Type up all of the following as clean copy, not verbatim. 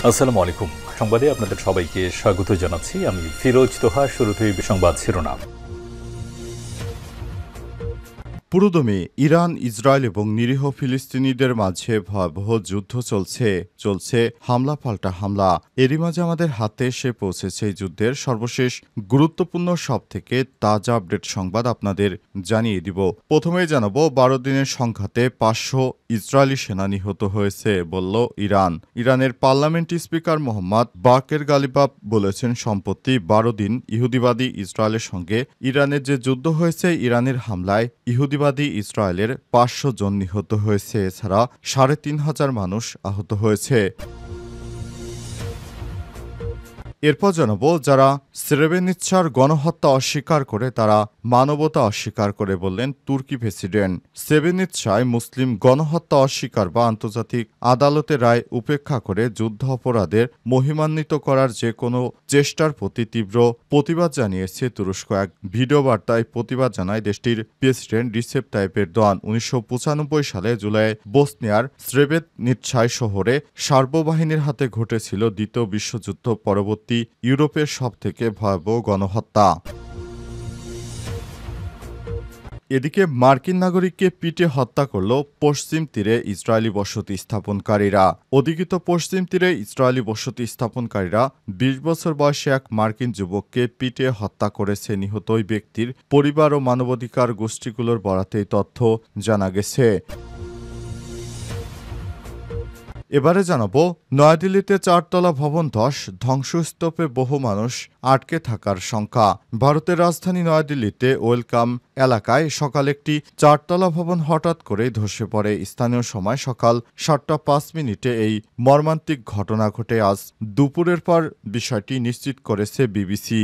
আসসালামু আলাইকুম। সংবাদে আপনাদের সবাইকে স্বাগত জানাচ্ছি। আমি ফিরোজ তোহা। শুরুতেই সংবাদ শিরোনাম। পুরোদমে ইরান, ইসরায়েল এবং নিরীহ ফিলিস্তিনিদের মাঝে ভয়াবহ যুদ্ধ চলছে হামলা পাল্টা হামলা। এরই মাঝে আমাদের হাতে এসে পৌঁছেছে এই যুদ্ধের সর্বশেষ গুরুত্বপূর্ণ সবথেকে তাজা আপডেট সংবাদ আপনাদের জানিয়ে দিব। প্রথমেই জানাবো ১২ দিনের সংঘাতে ৫০০ ইসরায়েলি সেনা নিহত হয়েছে বলল ইরান। ইরানের পার্লামেন্ট স্পিকার মোহাম্মদ বাকের গালিবাফ বলেছেন, সম্প্রতি ১২ দিন ইহুদিবাদী ইসরায়েলের সঙ্গে ইরানের যে যুদ্ধ হয়েছে, ইরানের হামলায় ইহুদিবাদী ইসরায়েলের ৫০০ জন নিহত হয়েছে। এছাড়া ৩,৫০০ মানুষ আহত হয়েছে। এরপর জানাবো, যারা স্রেব্রেনিৎসার গণহত্যা অস্বীকার করে তারা মানবতা অস্বীকার করে বললেন তুর্কি প্রেসিডেন্ট। স্রেব্রেনিৎসায় মুসলিম গণহত্যা অস্বীকার বা আন্তর্জাতিক আদালতের রায় উপেক্ষা করে যুদ্ধ অপরাধের মহিমান্বিত করার যে কোনো চেষ্টার প্রতি তীব্র প্রতিবাদ জানিয়েছে তুরস্ক। এক ভিডিও বার্তায় প্রতিবাদ জানায় দেশটির প্রেসিডেন্ট রিসেপ তাইপ এরদোয়ান। ১৯৯৫ সালে জুলাই বসনিয়ার স্রেব্রেনিৎসায় শহরে সার্ববাহিনীর হাতে ঘটেছিল দ্বিতীয় বিশ্বযুদ্ধ পরবর্তী ইউরোপের সবথেকে ভয়াবহ গণহত্যা। এদিকে মার্কিন নাগরিককে পিটে হত্যা করল পশ্চিম তীরে ইসরায়েলি বসতি স্থাপনকারীরা। অধিকৃত পশ্চিম তীরে ইসরায়েলি বসতি স্থাপনকারীরা ২০ বছর বয়সী এক মার্কিন যুবককে পিটে হত্যা করেছে। নিহত ওই ব্যক্তির পরিবার ও মানবাধিকার গোষ্ঠীগুলোর বরাতে তথ্য জানা গেছে। এবারে জানাবো, নয়াদিল্লিতে ৪তলা ভবন ধ্বংসস্তূপে বহু মানুষ আটকে থাকার শঙ্কা। ভারতের রাজধানী নয়াদিল্লিতে ওয়েলকাম এলাকায় সকাল একটি ৪তলা ভবন হঠাৎ করেই ধসে পড়ে। স্থানীয় সময় সকাল ৭টা ৫ এই মর্মান্তিক ঘটনা ঘটে। আজ দুপুরের পর বিষয়টি নিশ্চিত করেছে বিবিসি।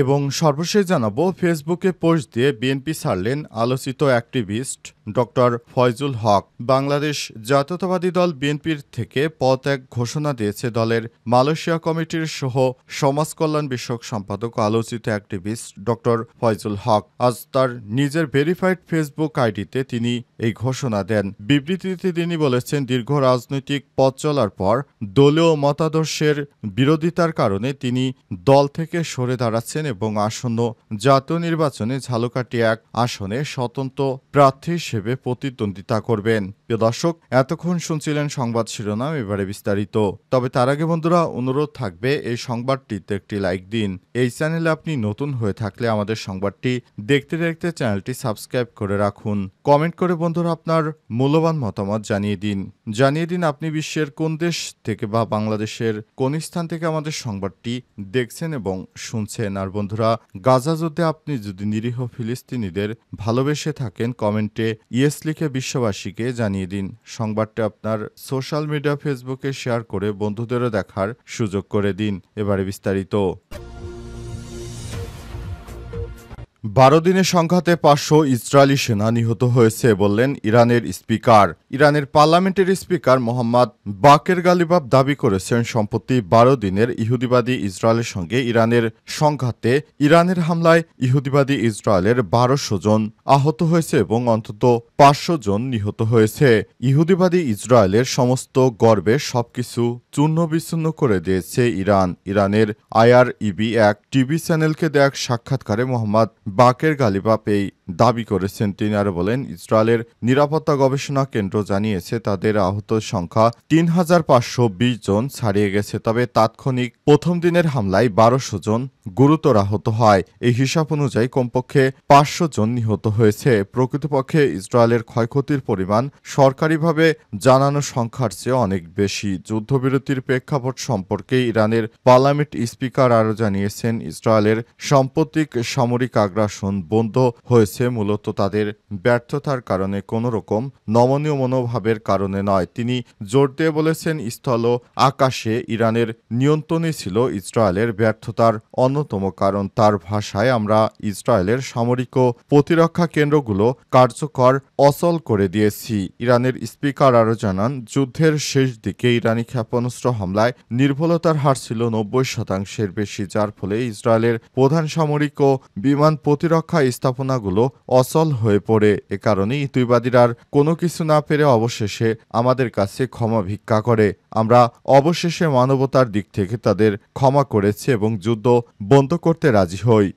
এবং সর্বশেষ জানাবো, ফেসবুকে পোস্ট দিয়ে বিএনপি ছাড়লেন আলোচিত অ্যাক্টিভিস্ট ডক্টর ফয়জুল হক। বাংলাদেশ জাতীয়তাবাদী দল বিএনপির থেকে পদত্যাগ ঘোষণা দিয়েছে দলের মালয়েশিয়া কমিটির সহ সমাজ কল্যাণ বিষয়ক সম্পাদক আলোচিত অ্যাক্টিভিস্ট ডক্টর ফয়জুল হক। আজ তার নিজের ভেরিফাইড ফেসবুক আইডিতে তিনি এই ঘোষণা দেন। বিবৃতিতে তিনি বলেছেন, দীর্ঘ রাজনৈতিক পথ চলার পর দলীয় মতাদর্শের বিরোধিতার কারণে তিনি দল থেকে সরে দাঁড়াচ্ছেন এবং আসন্ন জাতীয় নির্বাচনে ঝালকাঠি ১ আসনে স্বতন্ত্র প্রার্থী হিসেবে প্রতিদ্বন্দ্বিতা করবেন। প্রিয় দর্শক, এতক্ষণ শুনছিলেন সংবাদ শিরোনাম, এবারে বিস্তারিত। তবে তার আগে বন্ধুরা, অনুরোধ থাকবে এই সংবাদটিতে একটি লাইক দিন। এই চ্যানেলে আপনি নতুন হয়ে থাকলে আমাদের সংবাদটি দেখতে দেখতে চ্যানেলটি সাবস্ক্রাইব করে রাখুন। কমেন্ট করে বন্ধুরা আপনার মূল্যবান মতামত জানিয়ে দিন আপনি বিশ্বের কোন দেশ থেকে বা বাংলাদেশের কোন স্থান থেকে আমাদের সংবাদটি দেখছেন এবং শুনছেন। আর বন্ধুরা, গাজা যুদ্ধে আপনি যদি নিরীহ ফিলিস্তিনিদের ভালোবেসে থাকেন, কমেন্টে ইয়েস লিখে বিশ্ববাসীকে জানিয়ে দিন। সংবাদটি আপনার সোশ্যাল মিডিয়া ফেসবুকে শেয়ার করে বন্ধুদেরও দেখার সুযোগ করে দিন। এবারে বিস্তারিত। ১২ দিনের সংঘাতে ৫০০ ইসরায়েলি সেনা নিহত হয়েছে বললেন ইরানের স্পিকার। ইরানের পার্লামেন্টের স্পিকার মোহাম্মদ বাকের গালিবাফ দাবি করেছেন, সম্প্রতি ১২ দিনের ইহুদিবাদী ইসরায়েলের সঙ্গে ইরানের সংঘাতে ইরানের হামলায় ইহুদিবাদী ইসরায়েলের ১২০০ জন আহত হয়েছে এবং অন্তত ৫০০ জন নিহত হয়েছে। ইহুদিবাদী ইসরায়েলের সমস্ত গর্বের সবকিছু চূর্ণ বিচ্ছিন্ন করে দিয়েছে ইরান। ইরানের IRIB এক টিভি চ্যানেলকে দেয়া এক সাক্ষাৎকারে মোহাম্মদ বাকের গালিবাফ এই দাবি করেছেন। তিনি আরো বলেন, ইসরায়েলের নিরাপত্তা গবেষণা কেন্দ্র জানিয়েছে তাদের আহত সংখ্যা ৩,৫২০ জন ছাড়িয়ে গেছে। তবে তাৎক্ষণিক প্রথম দিনের হামলায় ১২০০ জন গুরুতর আহত হয়। এই হিসাব অনুযায়ী কমপক্ষে ৫০০ জন নিহত হয়েছে। প্রকৃতপক্ষে ইসরায়েলের ক্ষয়ক্ষতির পরিমাণ সরকারিভাবে জানানো সংখ্যার চেয়ে অনেক বেশি। যুদ্ধবিরতির প্রেক্ষাপট সম্পর্কে ইরানের পার্লামেন্ট স্পিকার আরও জানিয়েছেন, ইসরায়েলের সাম্প্রতিক সামরিক আগ্রাসন বন্ধ হয়েছে মূলত তাদের ব্যর্থতার কারণে, কোনো রকম নমনীয় মনোভাবের কারণে নয়। তিনি জোর দিয়ে বলেছেন, স্থল ও আকাশে ইরানের নিয়ন্ত্রণে ছিল ইসরায়েলের ব্যর্থতার অন্যতম কারণ। তার ভাষায়, আমরা ইসরায়েলের সামরিক ও প্রতিরক্ষা কেন্দ্রগুলো কার্যকর অচল করে দিয়েছি। ইরানের স্পিকার আরও জানান, যুদ্ধের শেষ দিকে ইরানি ক্ষেপণাস্ত্র হামলায় নির্ভুলতার হার ছিল ৯০% বেশি, যার ফলে ইসরায়েলের প্রধান সামরিক ও বিমান প্রতিরক্ষা স্থাপনাগুলো অচল হয়ে পড়ে। এ কারণে ইহুদিবাদীরা আর কোনো কিছু না পেরে অবশেষে আমাদের কাছে ক্ষমা ভিক্ষা করে। আমরা অবশেষে মানবতার দিক থেকে তাদের ক্ষমা করেছি এবং যুদ্ধ বন্ধ করতে রাজি হই।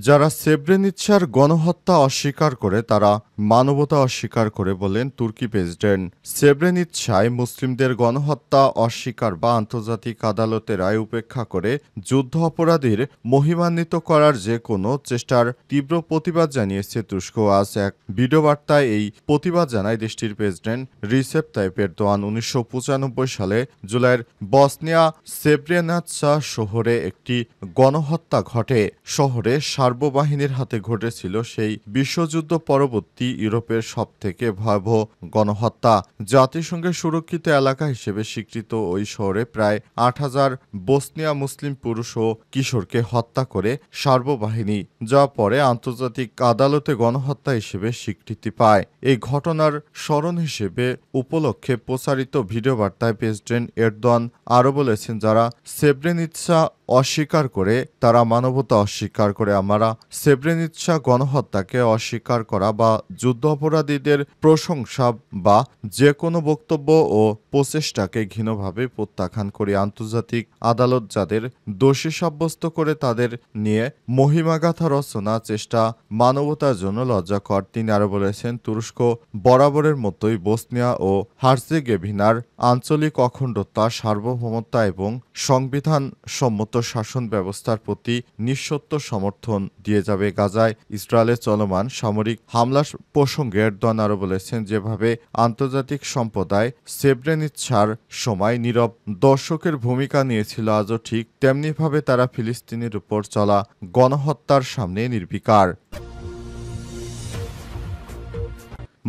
যারা সেব্রেনিৎসার গণহত্যা অস্বীকার করে তারা মানবতা অস্বীকার করে বলেন তুর্কি প্রেসিডেন্ট। সেব্রেনিৎসায় মুসলিমদের গণহত্যা অস্বীকার বা আন্তর্জাতিক আদালতের রায় উপেক্ষা করে যুদ্ধ অপরাধীর মহিমান্বিত করার যে কোনো চেষ্টার তীব্র প্রতিবাদ জানিয়েছে তুরস্ক। আজ এক ভিডিও বার্তায় এই প্রতিবাদ জানায় দেশটির প্রেসিডেন্ট রিসেপ তাইপ এরদোয়ান। 1995 সালে জুলাইয়ের বসনিয়া সেব্রেনিৎসা শহরে একটি গণহত্যা ঘটে। শহরে সার্ববাহিনীর হাতে ঘটেছিল সেই বিশ্বযুদ্ধ পরবর্তী ইউরোপের সবথেকে ভয়াবহ গণহত্যা। জাতিসংঘের সুরক্ষিত এলাকা হিসেবে স্বীকৃত ওই শহরে প্রায় 8,000 বসনিয়া মুসলিম পুরুষ ও কিশোরকে হত্যা করে সার্ববাহিনী, যা পরে আন্তর্জাতিক আদালতে গণহত্যা হিসেবে স্বীকৃতি পায়। এই ঘটনার স্মরণ হিসেবে উপলক্ষে প্রচারিত ভিডিও বার্তায় প্রেসিডেন্ট এরদোয়ান আরও বলেছেন, যারা সেব্রেনিৎসা অস্বীকার করে তারা মানবতা অস্বীকার করে। আমরা সেব্রেনিৎসা গণহত্যাকে অস্বীকার করা বা যুদ্ধ অপরাধীদের প্রশংসা বা যে কোনো বক্তব্য ও প্রচেষ্টাকে ঘৃণভাবে প্রত্যাখ্যান করি। আন্তর্জাতিক আদালত যাদের দোষী সাব্যস্ত করে তাদের নিয়ে মহিমাগাথা রচনা চেষ্টা মানবতার জন্য লজ্জাকর। তিনি আরও বলেছেন, তুরস্ক বরাবরের মতোই বসনিয়া ও হার্জেগোভিনার আঞ্চলিক অখণ্ডতা, সার্বভৌমত্ব এবং সংবিধান সম্মত শাসন ব্যবস্থার প্রতি নিঃশর্ত সমর্থন দিয়ে যাবে। গাজায় ইসরায়েলের চলমান সামরিক হামলা প্রসঙ্গে এরদোয়ান আরও বলেছেন, যেভাবে আন্তর্জাতিক সম্প্রদায় সেব্রেনিৎসার সময় নীরব দর্শকের ভূমিকা নিয়েছিল, আজও ঠিক তেমনিভাবে তারা ফিলিস্তিনের উপর চলা গণহত্যার সামনে নির্বিকার।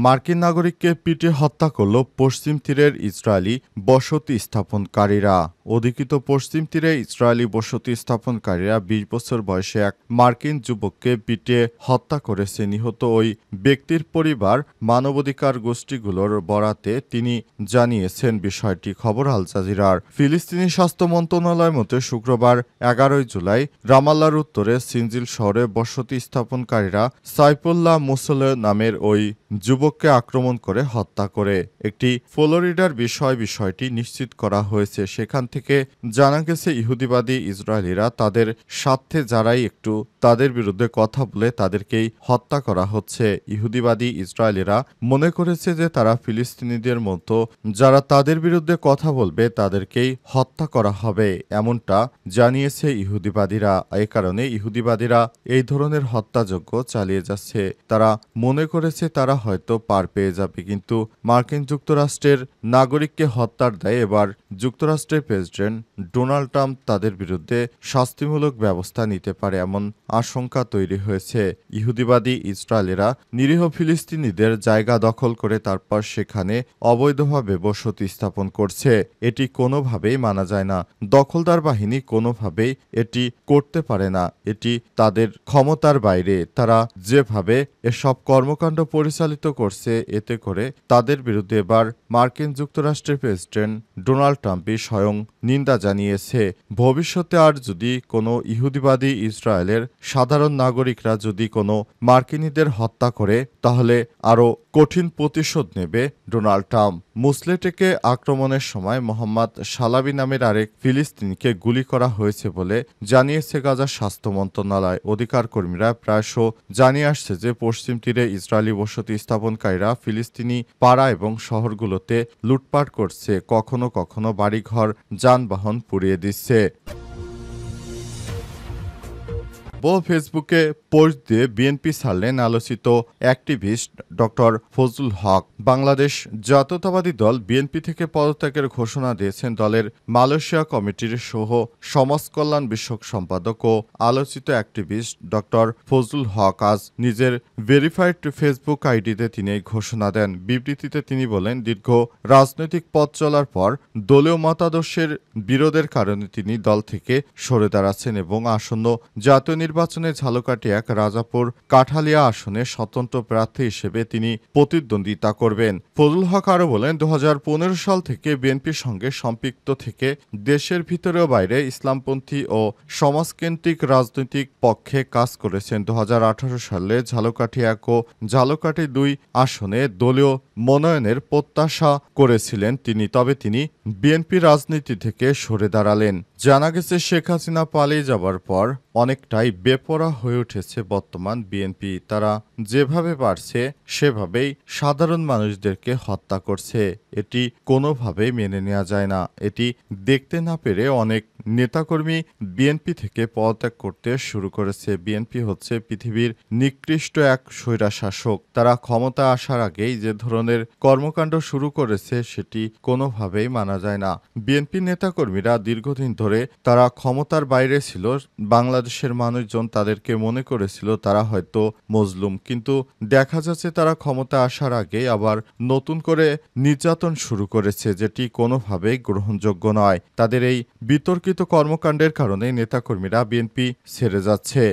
মার্কিন নাগরিককে পিটিয়ে হত্যা করল পশ্চিম তীরের ইসরায়েলি বসতি স্থাপনকারীরা। অধিকৃত পশ্চিম তীরে ইসরায়েলি বসতি স্থাপনকারীরা 20 বছর বয়সে এক মার্কিন যুবককে পিটিয়ে হত্যা করেছে। নিহত ওই ব্যক্তির পরিবার মানবাধিকার গোষ্ঠীগুলোর বরাতে তিনি জানিয়েছেন বিষয়টি। খবর আল জাজিরার। ফিলিস্তিনি স্বাস্থ্য মন্ত্রণালয় মতে শুক্রবার 11 জুলাই রামাল্লার উত্তরে সিনজিল শহরে বসতি স্থাপনকারীরা সাইফুল্লাহ মুসলে নামের ওই যুবককে আক্রমণ করে হত্যা করে। একটি ফ্লোরিডার বিষয়টি নিশ্চিত করা হয়েছে। সেখান থেকে জানা গেছে ইহুদিবাদী ইসরায়েলিরা তাদের স্বার্থে যারাই একটু তাদের বিরুদ্ধে কথা বলে তাদেরকেই হত্যা করা হচ্ছে। ইহুদিবাদী ইসরায়েলিরা মনে করেছে যে তারা ফিলিস্তিনিদের মতো যারা তাদের বিরুদ্ধে কথা বলবে তাদেরকেই হত্যা করা হবে, এমনটা জানিয়েছে ইহুদিবাদীরা। এই কারণে ইহুদিবাদীরা এই ধরনের হত্যাযজ্ঞ চালিয়ে যাচ্ছে। তারা মনে করেছে তারা হয়তো পার পেয়ে যাবে, কিন্তু মার্কিন যুক্তরাষ্ট্রের নাগরিককে হত্যার দায়ে এবার যুক্তরাষ্ট্রের প্রেসিডেন্ট ডোনাল্ড ট্রাম্প তাদের বিরুদ্ধে শাস্তিমূলক ব্যবস্থা নিতে পারে এমন আশঙ্কা তৈরি হয়েছে। ইহুদিবাদী ইসরায়েলিরা নিরীহ ফিলিস্তিনিদের জায়গা দখল করে তারপর সেখানে অবৈধভাবে বসতি স্থাপন করছে। এটি কোনোভাবেই মানা যায় না। দখলদার বাহিনী কোনোভাবেই এটি করতে পারে না। এটি তাদের ক্ষমতার বাইরে। তারা যেভাবে এসব কর্মকাণ্ড পরিচালিত করছে, এতে করে তাদের বিরুদ্ধে এবার মার্কিন যুক্তরাষ্ট্রের প্রেসিডেন্ট ডোনাল্ড ট্রাম্পই স্বয়ং নিন্দা জানিয়েছে। ভবিষ্যতে আর যদি কোনো ইহুদিবাদী ইসরায়েলের সাধারণ নাগরিকরা যদি কোনো মার্কিনীদের হত্যা করে, তাহলে আরও কঠিন প্রতিশোধ নেবে ডোনাল্ড ট্রাম্প। মুসলেটেকে আক্রমণের সময় মোহাম্মদ সালাবি নামের আরেক ফিলিস্তিনিকে গুলি করা হয়েছে বলে জানিয়েছে গাজার স্বাস্থ্য মন্ত্রণালয়। অধিকার কর্মীরা প্রায়শ জানিয়ে আসছে যে পশ্চিম তীরে ইসরায়েলি বসতি স্থাপনকারীরা ফিলিস্তিনি পাড়া এবং শহরগুলোতে লুটপাট করছে, কখনো কখনো বাড়িঘর যানবাহন পুড়িয়ে দিচ্ছে। ফেসবুকে পোস্ট দিয়ে বিএনপি ছাড়লেন আলোচিত অ্যাক্টিভিস্ট ডক্টর ফজলুল হক। বাংলাদেশ জাতীয়তাবাদী দল বিএনপি থেকে পদত্যাগের ঘোষণা দিয়েছেন দলের মালয়েশিয়া কমিটির সহ সমাজ কল্যাণ বিষয়ক সম্পাদক ও আলোচিত অ্যাক্টিভিস্ট ডক্টর ফজলুল হক। আজ নিজের ভেরিফাইড ফেসবুক আইডিতে তিনি এই ঘোষণা দেন। বিবৃতিতে তিনি বলেন, দীর্ঘ রাজনৈতিক পথ চলার পর দলীয় মতাদর্শের বিরোধের কারণে তিনি দল থেকে সরে দাঁড়াচ্ছেন এবং আসন্ন জাতীয় নির্বাচন নির্বাচনে ঝালকাঠি ১ রাজাপুর কাঠালিয়া আসনে স্বতন্ত্র প্রার্থী হিসেবে তিনি প্রতিদ্বন্দ্বিতা করবেন। ফজলুল হক আরও বলেন, ২০১৫ সাল থেকে বিএনপির সঙ্গে সম্পৃক্ত থেকে দেশের ভিতরে ও বাইরে ইসলামপন্থী ও সমাজকেন্দ্রিক রাজনৈতিক পক্ষে কাজ করেছেন। ২০১৮ সালে ঝালকাঠি ১ ও ঝালকাঠি ২ আসনে দলীয় মনোনয়নের প্রত্যাশা করেছিলেন তিনি, তবে তিনি বিএনপি রাজনীতি থেকে সরে দাঁড়ালেন। জানা গেছে, শেখ হাসিনা পালিয়ে যাবার পর অনেকটাই বেপরোয়া হয়ে উঠেছে বর্তমান বিএনপি। তারা যেভাবে পারছে সেভাবেই সাধারণ মানুষদেরকে হত্যা করছে। এটি কোনোভাবেই মেনে নেওয়া যায় না। এটি দেখতে না পেরে অনেক নেতাকর্মী বিএনপি থেকে পদত্যাগ করতে শুরু করেছে। বিএনপি হচ্ছে পৃথিবীর নিকৃষ্ট এক স্বৈরশাসক। তারা ক্ষমতা আসার আগেই যে ধরনের কর্মকাণ্ড শুরু করেছে সেটি কোনোভাবেই মানা যায় না। বিএনপি নেতাকর্মীরা দীর্ঘদিন ধরে তারা ক্ষমতার বাইরে ছিল। বাংলাদেশের মানুষজন তাদেরকে মনে করেছিল তারা হয়তো মজলুম, কিন্তু দেখা যাচ্ছে তারা ক্ষমতা আসার আগে আবার নতুন করে নির্যাতন শুরু করেছে, যেটি কোনোভাবেই গ্রহণযোগ্য নয়। তাদের এই বিতর্কিত কর্মকাণ্ডের কারণে নেতাকর্মীরা বিএনপি ছেড়ে যাচ্ছে।